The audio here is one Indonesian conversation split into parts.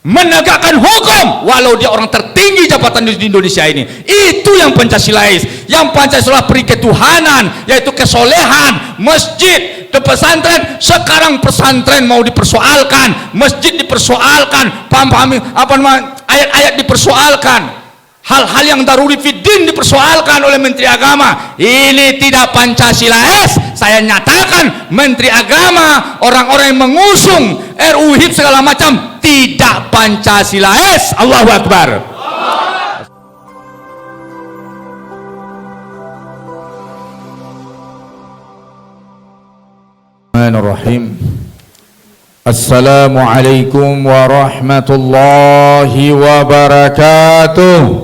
menegakkan hukum walau dia orang tertinggi jabatan di Indonesia ini. Itu yang Pancasilais. Yang Pancasila beri ketuhanan, yaitu kesolehan. Masjid, pesantren, sekarang pesantren mau dipersoalkan, masjid dipersoalkan, ayat-ayat dipersoalkan, hal-hal yang daruri fiddin dipersoalkan oleh Menteri Agama. Ini tidak Pancasilais. Saya nyatakan Menteri Agama, orang-orang yang mengusung RUU HIP segala macam, tidak Pancasilais. Allahu Akbar. Bismillahirrahmanirrahim. Assalamualaikum warahmatullahi wabarakatuh.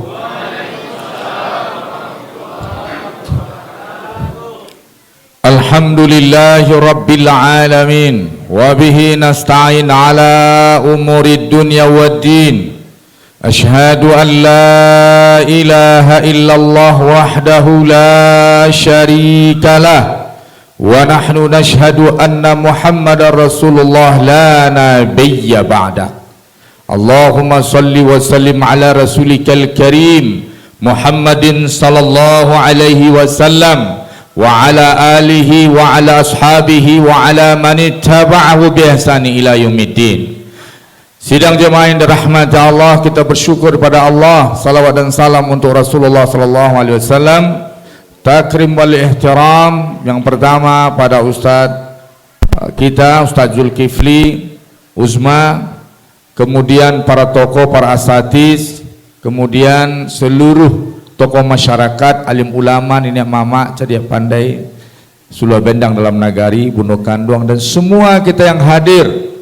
Alhamdulillahi rabbil alamin, wa bihi nasta'in ala umurid dunya waddin. Ashhadu an la ilaha illallah wahdahu la syarika lah, wa nahnu nashhadu anna Muhammadar Rasulullah la nabiyya ba'da. Allahumma salli wa sallim ala rasulikal karim Muhammadin sallallahu alaihi wasallam wa ala alihi wa ala ashabihi wa ala man ittaba'ahu bi ihsani ila yaumiddin. Sidang jemaah yang dirahmati Allah, kita bersyukur kepada Allah, salawat dan salam untuk Rasulullah sallallahu alaihi wasallam. Takrim wal ihtiram yang pertama pada Ustadz kita, Ustadz Zulkifli Uzma, kemudian para tokoh, para asatiz, kemudian seluruh tokoh masyarakat, alim ulama, nenek mama, cerdik pandai, Suluh Bendang dalam nagari, Bunuh Kanduang, dan semua kita yang hadir,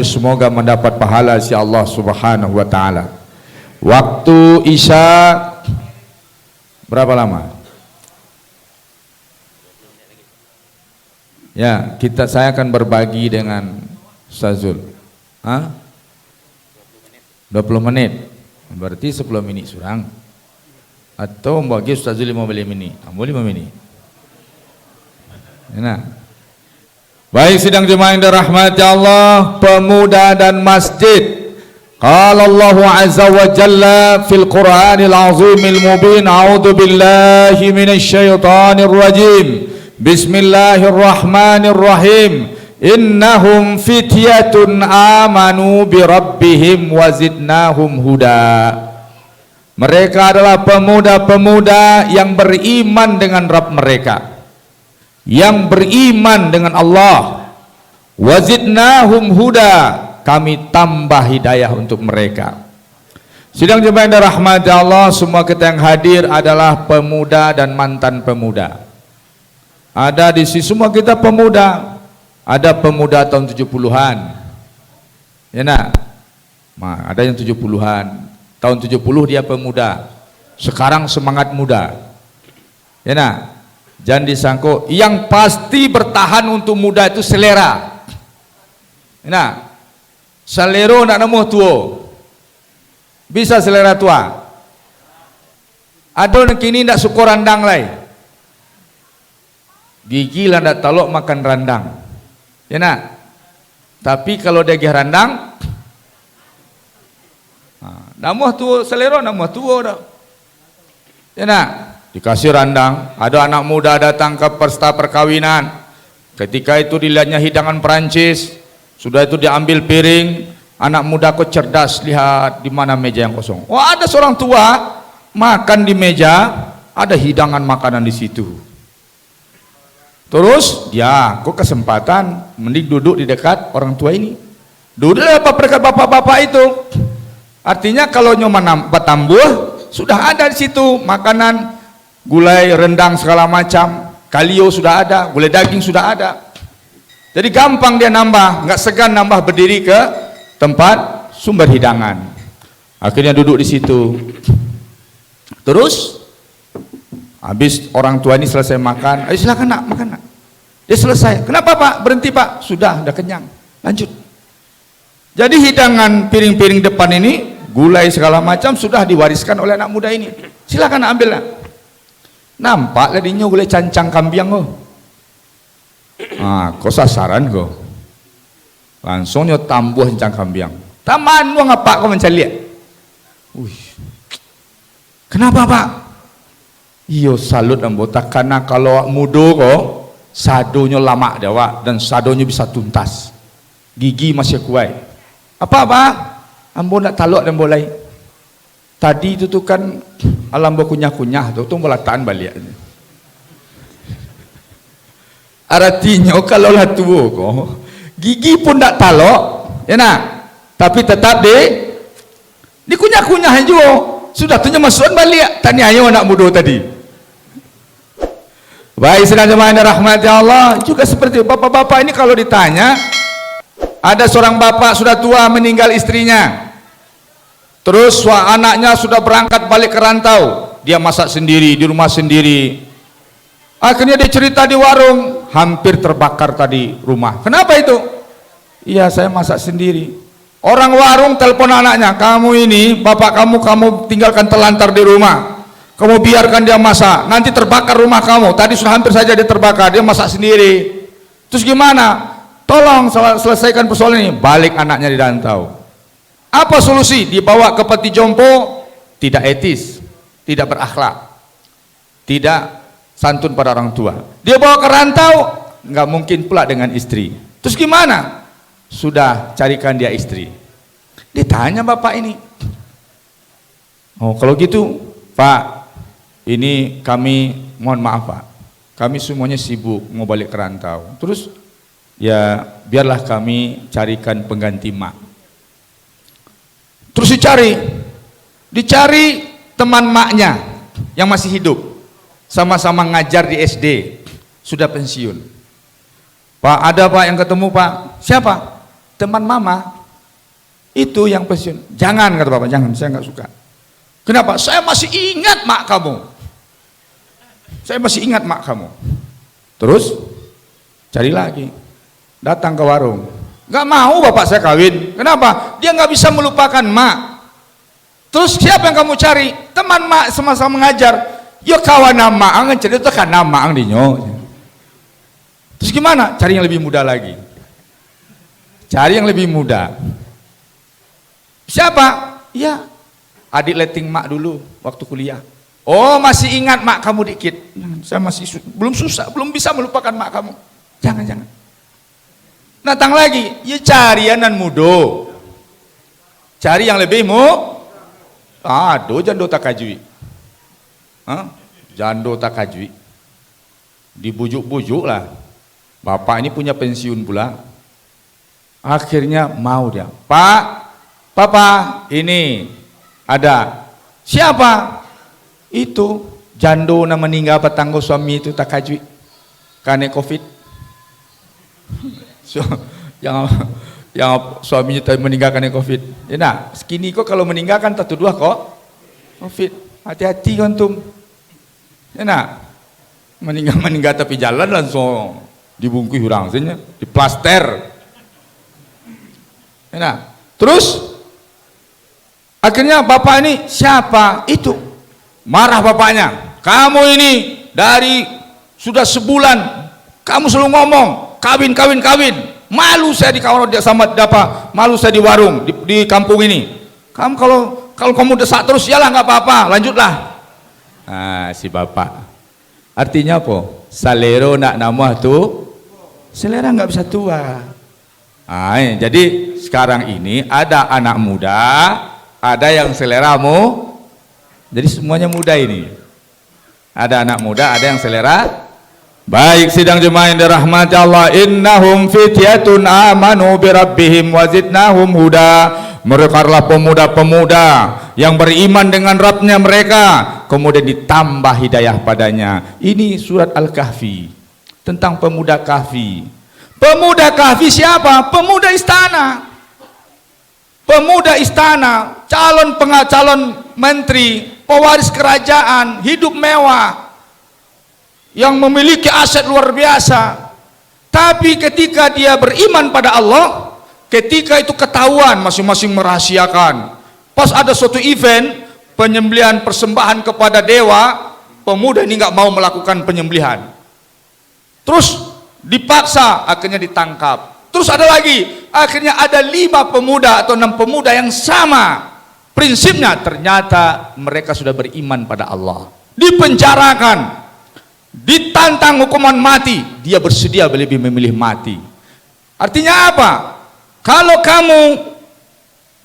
semoga mendapat pahala si Allah Subhanahu wa taala. Waktu Isya berapa lama? Ya, saya akan berbagi dengan Ustazul. 20 menit. Berarti 10 menit surang. Atau bagi Ustazul 15 menit. 5 menit. Nah. Baik, sidang jemaah yang dirahmati Allah, pemuda dan masjid. Qala Allah azza wa jalla fil Qur'anil azimil mubin, a'udzu billahi minasy syaithanir rajim. Bismillahirrahmanirrahim. Innahum fityatun amanu bi rabbihim wa zidnahum huda. Mereka adalah pemuda-pemuda yang beriman dengan Rabb mereka, yang beriman dengan Allah. Wa zidnahum huda, kami tambah hidayah untuk mereka. Sidang jemaah yang dirahmati Allah, semua kita yang hadir adalah pemuda dan mantan pemuda. Ada di sini semua kita pemuda. Ada pemuda tahun 70-an. Ya nak? Ada yang 70-an. Tahun 70 dia pemuda. Sekarang semangat muda. Ya nak? Jangan disangko, yang pasti bertahan untuk muda itu selera. Ya nak? Selera nak nemu tua. Bisa selera tua. Ada yang kini nak suka randang lai. Gigi lah nak talok makan randang. Ya nak? Tapi kalau dia gih randang, namuh tua selera, namuh tua dah. Ya nak? Dikasih randang, ada anak muda datang ke pesta perkawinan. Ketika itu dilihatnya hidangan Perancis, sudah itu diambil piring. Anak muda kok cerdas, lihat di mana meja yang kosong. Oh, ada seorang tua makan di meja, ada hidangan makanan di situ. Terus dia kok kesempatan mending duduk di dekat orang tua ini. Duduklah dekat bapak-bapak itu. Artinya kalau nyoman tambuh sudah ada di situ makanan, gulai, rendang segala macam, kalio sudah ada, gulai daging sudah ada. Jadi gampang dia nambah, nggak segan nambah berdiri ke tempat sumber hidangan. Akhirnya duduk di situ. Terus habis orang tua ini selesai makan, ayo silakan nak makan nak. Dia selesai. Kenapa pak? Berhenti pak. Sudah kenyang. Lanjut. Jadi hidangan piring-piring depan ini, gulai segala macam sudah diwariskan oleh anak muda ini. Silakan nak ambil nak. Nampak ladinya gulai cancang kambiang kok. Kok sasaran kok. Langsungnya tambuh cancang kambiang. Taman lu ngapa kau mencari? Kenapa Pak? Iyo salut anggota karena kalau mudo kok sadonya lama dewa dan sadonya bisa tuntas. Gigi masih kuat. Apa Pak? Ambo nak taluk dan boleh. Tadi itu tuh kan alam berkunyah-kunyah tuh belataan balik. Artinya kalau lah tua kok gigi pun tak taluk, ya nak. Tapi tetap dikunyah-kunyah juga. Sudah tuh masuk balik. Tanya ayo anak muda tadi. Baik, sedang jemaah yang rahmati Allah, juga seperti bapak-bapak ini kalau ditanya, ada seorang bapak sudah tua meninggal istrinya, terus anaknya sudah berangkat balik ke rantau, dia masak sendiri di rumah sendiri. Akhirnya dia cerita di warung, hampir terbakar tadi rumah. Kenapa itu? Iya, saya masak sendiri. Orang warung telepon anaknya, kamu ini bapak kamu tinggalkan telantar di rumah. Kamu biarkan dia masak, nanti terbakar rumah kamu. Tadi sudah hampir saja dia terbakar, dia masak sendiri. Terus gimana? Tolong selesaikan persoalan ini. Balik anaknya di rantau. Apa solusi? Dibawa ke peti jompo, tidak etis, tidak berakhlak, tidak santun pada orang tua. Dia bawa ke rantau, nggak mungkin pula dengan istri. Terus gimana? Sudah carikan dia istri. Ditanya bapak ini, oh kalau gitu Pak, ini kami mohon maaf Pak, kami semuanya sibuk mau balik ke rantau. Terus ya biarlah kami carikan pengganti mak. Terus dicari teman maknya yang masih hidup, sama-sama ngajar di SD, sudah pensiun. Pak, ada Pak yang ketemu Pak. Siapa? Teman mama. Itu yang pensiun. Jangan, kata bapak, jangan, saya nggak suka. Kenapa? Saya masih ingat mak kamu. Saya masih ingat mak kamu. Terus cari lagi. Datang ke warung. Nggak mau bapak saya kawin. Kenapa? Dia nggak bisa melupakan mak. Terus siapa yang kamu cari? Teman mak sama-sama mengajar. Yo kawan nama ang cerita kan nama ang dinyo. Terus gimana? Cari yang lebih muda lagi. Cari yang lebih muda. Siapa? Ya, adik letting mak dulu waktu kuliah. Oh, masih ingat mak kamu dikit. Saya masih belum bisa melupakan mak kamu. Jangan. Datang lagi, ya cari anan mudo. Cari yang lebih aduh jando takajui. Jando takajui. Dibujuk-bujuk lah. Bapak ini punya pensiun pula. Akhirnya mau dia. Pak, Papa, ini ada. Siapa? Itu jando na meninggal petanggo suami itu takajui. Karena COVID. So, yang suaminya meninggal karena COVID. Ya nah, sekini kok kalau meninggal kan satu dua kok COVID. Hati-hati antum. Ya nah, meninggal tapi jalan langsung dibungkus orang saja, diplaster. Ya nah, terus akhirnya bapak ini siapa? Itu marah bapaknya. Kamu ini dari sudah sebulan kamu selalu ngomong kawin. Malu saya di kawan sama dapat, malu saya di warung di kampung ini. Kamu kalau kamu desak terus yalah nggak apa-apa, lanjutlah. Nah, si bapak. Artinya apa? Salero nak nama tuh selera nggak bisa tua. Nah, jadi sekarang ini ada anak muda, ada yang seleramu. Jadi semuanya muda ini. Ada anak muda, ada yang selera. Baik, sidang jemaah yang dirahmati Allah, innahum fityatun amanu birabbihim wazidnahum huda. Mereka adalah pemuda-pemuda yang beriman dengan Rabbnya mereka, kemudian ditambah hidayah padanya. Ini surat Al-Kahfi tentang pemuda Kahfi. Pemuda Kahfi siapa? Pemuda istana. Pemuda istana, calon menteri, pewaris kerajaan, hidup mewah, yang memiliki aset luar biasa. Tapi ketika dia beriman pada Allah, ketika itu ketahuan, masing-masing merahasiakan. Pas ada suatu event penyembelihan persembahan kepada dewa, pemuda ini nggak mau melakukan penyembelihan. Terus dipaksa, akhirnya ditangkap. Terus ada lagi, akhirnya ada 5 pemuda atau 6 pemuda yang sama prinsipnya, ternyata mereka sudah beriman pada Allah. Dipenjarakan, ditantang hukuman mati, dia bersedia lebih memilih mati. Artinya apa? Kalau kamu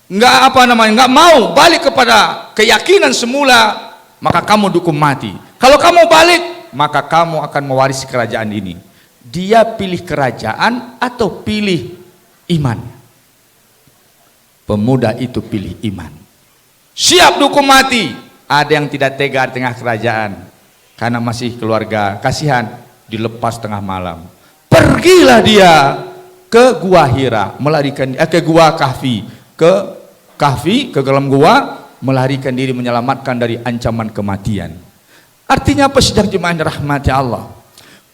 nggak mau balik kepada keyakinan semula, maka kamu dihukum mati. Kalau kamu balik, maka kamu akan mewarisi kerajaan ini. Dia pilih kerajaan atau pilih iman? Pemuda itu pilih iman. Siap dihukum mati. Ada yang tidak tega di tengah kerajaan karena masih keluarga, kasihan, dilepas tengah malam. Pergilah dia ke gua Hira, melarikan ke gua Kahfi, ke dalam gua, melarikan diri, menyelamatkan dari ancaman kematian. Artinya apa, sidang jemaah yang dirahmati Allah?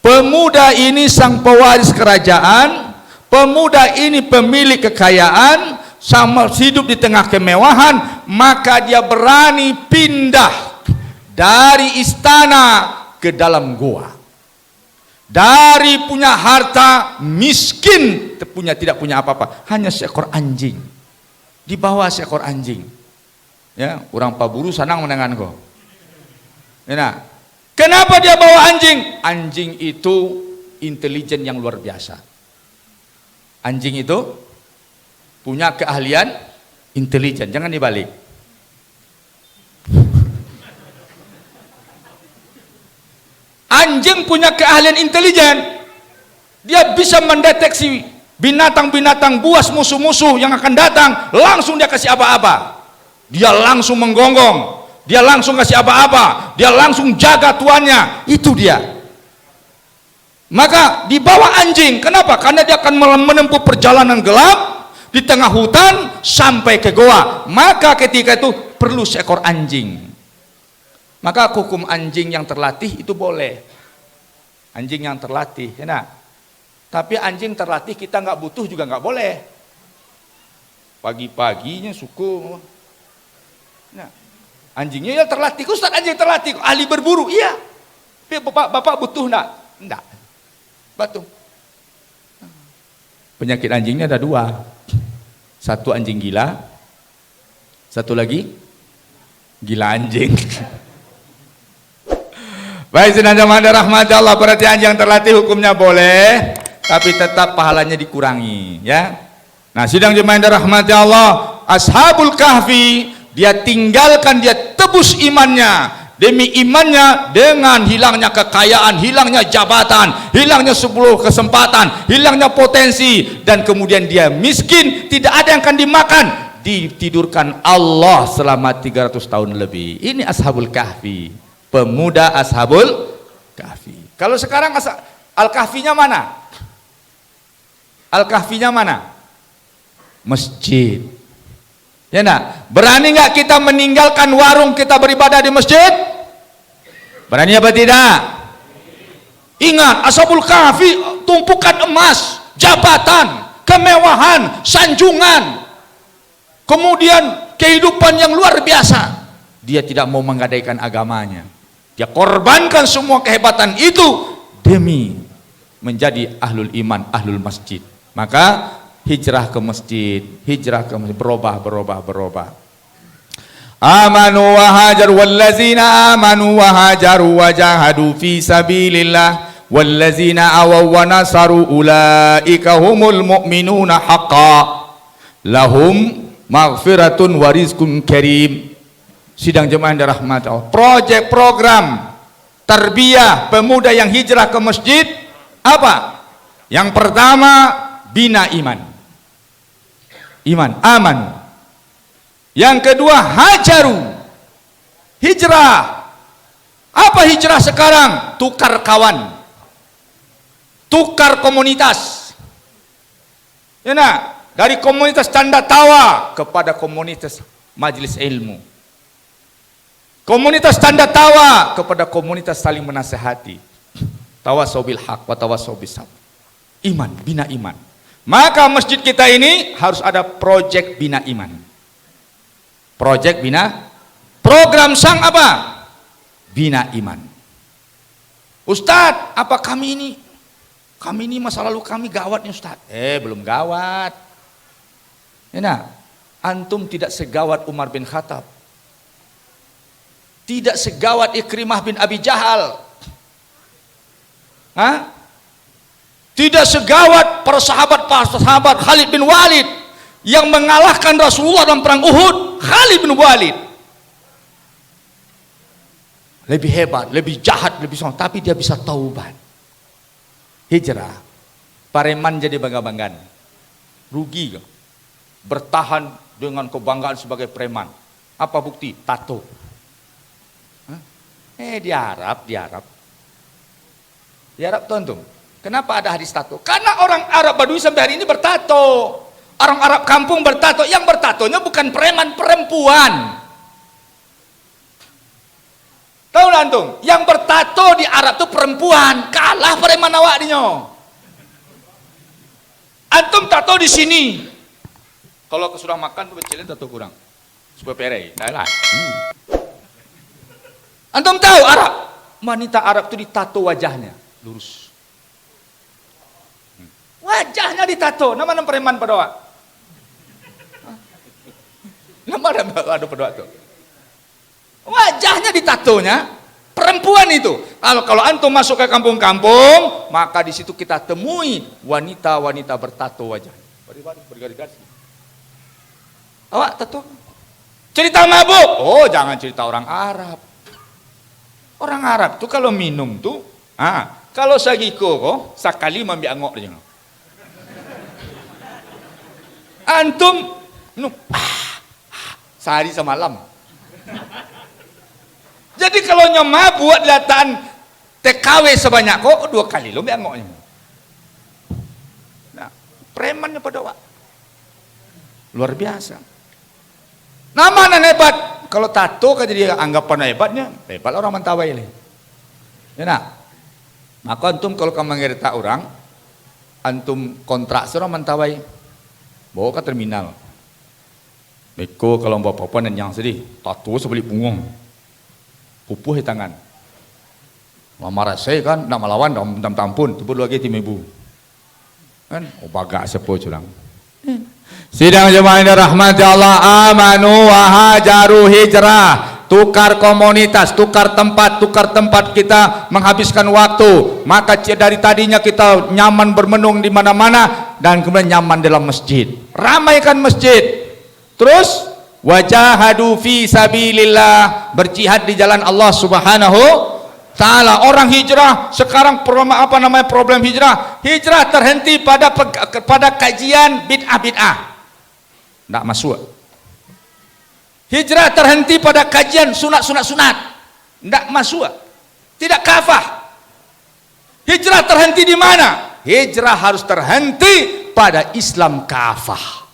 Pemuda ini sang pewaris kerajaan, pemuda ini pemilik kekayaan, sama hidup di tengah kemewahan, maka dia berani pindah dari istana ke dalam gua. Dari punya harta miskin, tidak punya apa-apa, hanya seekor anjing. Di bawah seekor anjing. Ya, orang paburu sanang menangan kau. Nah, kenapa dia bawa anjing? Anjing itu intelijen yang luar biasa. Anjing itu punya keahlian intelijen, jangan dibalik. Anjing punya keahlian intelijen. Dia bisa mendeteksi binatang-binatang buas, musuh-musuh yang akan datang, langsung dia kasih aba-aba. Dia langsung menggonggong, dia langsung kasih aba-aba, dia langsung jaga tuannya. Itu dia. Maka dibawa anjing, kenapa? Karena dia akan menempuh perjalanan gelap di tengah hutan sampai ke goa. Maka ketika itu perlu seekor anjing. Maka hukum anjing yang terlatih itu boleh. Anjing yang terlatih, ya. Tapi anjing terlatih kita nggak butuh juga nggak boleh. Pagi-paginya suku. Nah, anjingnya ya terlatih. Ustaz, anjing terlatih, ahli berburu, iya. Tapi bapak butuh enggak? Batu. Penyakit anjingnya ada 2. Satu anjing gila, satu lagi gila anjing. Baik, sedang jemaah rahmat Allah, berarti anjing terlatih hukumnya boleh, tapi tetap pahalanya dikurangi, ya. Nah, sidang jemaah rahmat Allah, Ashabul Kahfi, dia tinggalkan, dia tebus imannya. Demi imannya, dengan hilangnya kekayaan, hilangnya jabatan, hilangnya 10 kesempatan, hilangnya potensi, dan kemudian dia miskin, tidak ada yang akan dimakan, ditidurkan Allah selama 300 tahun lebih. Ini Ashabul Kahfi, pemuda Ashabul Kahfi. Kalau sekarang Al-Kahfinya mana? Al-Kahfinya mana? Masjid. Ya nak, berani nggak kita meninggalkan warung kita beribadah di masjid? Berani apa tidak? Ingat, Ashabul Kahfi tumpukan emas, jabatan, kemewahan, sanjungan, kemudian kehidupan yang luar biasa. Dia tidak mau menggadaikan agamanya. Dia korbankan semua kehebatan itu demi menjadi ahlul iman, ahlul masjid. Maka hijrah ke masjid, berubah. Amanu wa hajaru wallazina amanu wa hajaru wa jahadu fi sabilillah wallazina awaw wa nasaru ulaika humul mu'minuna haqqan lahum maghfiratun wa rizqun karim. Sidang jemaah yang dirahmati Allah, proyek program tarbiyah pemuda yang hijrah ke masjid apa? Yang pertama, bina iman. Aman. Yang kedua, hajaru, hijrah. Apa hijrah sekarang? Tukar kawan, tukar komunitas. Ya nak, dari komunitas tanda tawa kepada komunitas majelis ilmu, komunitas tanda tawa kepada komunitas saling menasehati. Tawasau bil haq wa tawasau bis sabr. Iman, bina iman. Maka masjid kita ini harus ada proyek bina iman. Proyek bina, program sang apa? Bina iman. Ustadz, apa kami ini Kami ini masa lalu kami gawat nih Ustaz. Belum gawat. Nah, antum tidak segawat Umar bin Khattab. Tidak segawat Ikrimah bin Abi Jahal. Tidak segawat para sahabat Khalid bin Walid yang mengalahkan Rasulullah dalam perang Uhud. Khalid bin Walid lebih hebat, lebih jahat, lebih sombong, tapi dia bisa taubat. Hijrah. Pareman jadi bangga-banggaan. Rugi gak? Bertahan dengan kebanggaan sebagai preman. Apa bukti? Tato. Di Arab tuh antum. Kenapa ada hadis tato? Karena orang Arab Badui sampai hari ini bertato. Orang Arab kampung bertato. Yang bertatonya bukan preman, perempuan. Tahu lah antum? Yang bertato di Arab tuh perempuan. Kalah preman awak dinyo. Antum tato di sini. Kalau sudah makan tuh becilin tato kurang. Supaya perei. Lah. Antum tahu Arab? Wanita Arab itu ditato wajahnya lurus. Wajahnya ditato. Nama preman pada wak. Nama ada pada tuh. Wajahnya ditatonya perempuan itu. Kalau antum masuk ke kampung-kampung, maka di situ kita temui wanita-wanita bertato wajah. Bergaris-garis. Awak tato. Cerita mabuk. Oh, jangan cerita orang Arab. Orang Arab tuh kalau minum tuh, kalau sagiko kok sakali mambi angok dia. Antum minum sehari semalam. Jadi kalau nyoma buat lataan TKW sebanyak kok 2 kali lo ambil angoknya. Nah, premannya pada wak. Luar biasa. Nama hebat. Kalau tato kan jadi anggapan hebatnya, hebat orang Mentawai ini. Ya nak. Maka antum kalau kamu ngerita orang, antum kontrak seorang Mentawai, bawa ke terminal. Beko kalau bawa apa-apa dan yang sedih, tato sebeli punggung, pupuh di tangan. Marah saya kan, nak melawan, dam tampun, tebut lagi tim ibu. Kan, bagak sepo curang. Sidang jemaah yang dirahmati Allah, amanu wa hajaru hijrah. Tukar komunitas, tukar tempat kita menghabiskan waktu. Maka dari tadinya kita nyaman bermenung di mana-mana dan kemudian nyaman dalam masjid. Ramaikan masjid. Terus wajahadu fi sabilillah, berjihad di jalan Allah Subhanahu taala. Orang hijrah sekarang problem hijrah terhenti pada kajian bid'ah. Tidak masuk. Hijrah terhenti pada kajian sunat. Tidak masuk. Tidak kafah. Hijrah terhenti di mana? Hijrah harus terhenti pada Islam kafah.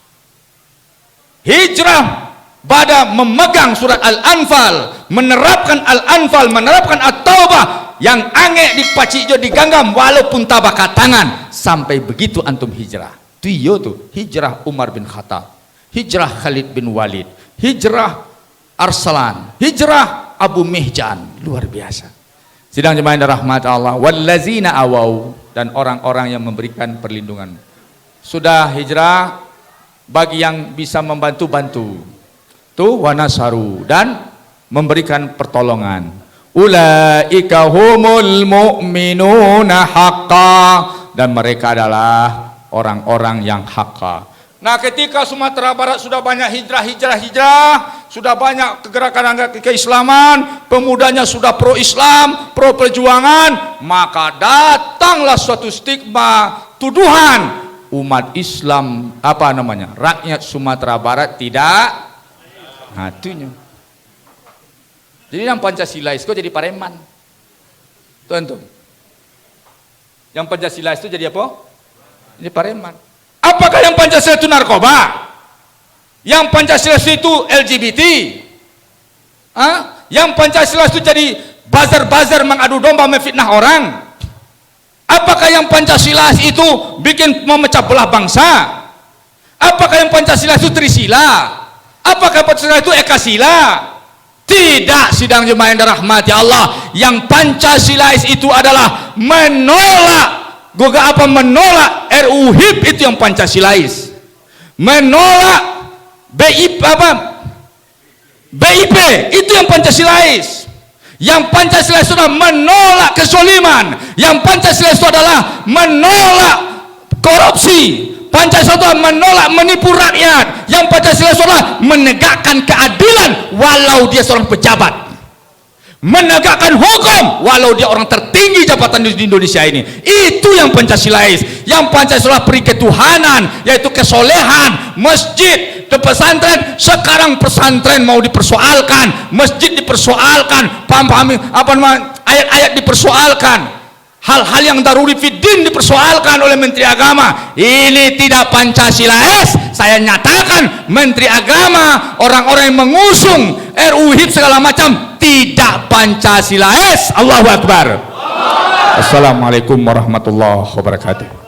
Hijrah pada memegang surat Al-Anfal, menerapkan Al-Anfal, menerapkan At-Taubah yang ange dipaci jo diganggam walaupun tabaka tangan. Sampai begitu antum hijrah. Itu tuh hijrah Umar bin Khattab. Hijrah Khalid bin Walid, hijrah Arslan, hijrah Abu Mihjan, luar biasa. Sidang jemaah yang dirahmati Allah, wallazina awau, dan orang-orang yang memberikan perlindungan. Sudah hijrah, bagi yang bisa membantu-bantu, tuh wanasaru, dan memberikan pertolongan. Ulaika humul mu'minuna haqqa, dan mereka adalah orang-orang yang haqqa. Nah, ketika Sumatera Barat sudah banyak hijrah, sudah banyak kegerakan keislaman, pemudanya sudah pro Islam, pro perjuangan, maka datanglah suatu stigma, tuduhan umat Islam, rakyat Sumatera Barat tidak hatinya. Jadi yang Pancasila itu jadi pareman. Tuan-tuan. Yang Pancasila itu jadi apa? Jadi pareman. Apakah yang Pancasila itu narkoba? Yang Pancasila itu LGBT? Yang Pancasila itu jadi bazar-bazar mengadu domba memfitnah orang? Apakah yang Pancasila itu bikin memecah belah bangsa? Apakah yang Pancasila itu Trisila? Apakah Pancasila itu Ekasila? Tidak, sidang jemaah yang dirahmati Allah. Yang Pancasila itu adalah menolak Juga apa menolak RUU HIP itu yang Pancasilais. Menolak BIP itu yang Pancasilais. Yang Pancasilais itu adalah menolak kezaliman. Yang Pancasilais itu adalah menolak korupsi. Pancasila itu menolak menipu rakyat. Yang Pancasila itu adalah menegakkan keadilan walau dia seorang pejabat. Menegakkan hukum walau dia orang tertinggi jabatan di Indonesia ini. Itu yang Pancasilais. Yang Pancasila beri ketuhanan, yaitu kesolehan. Masjid, pesantren, sekarang pesantren mau dipersoalkan, masjid dipersoalkan, ayat-ayat dipersoalkan, hal-hal yang daruri fiddin dipersoalkan oleh Menteri Agama. Ini tidak Pancasilais. Saya nyatakan Menteri Agama, orang-orang yang mengusung RUU HIP segala macam, tidak Pancasilais. Allahu Akbar. Assalamualaikum warahmatullahi wabarakatuh.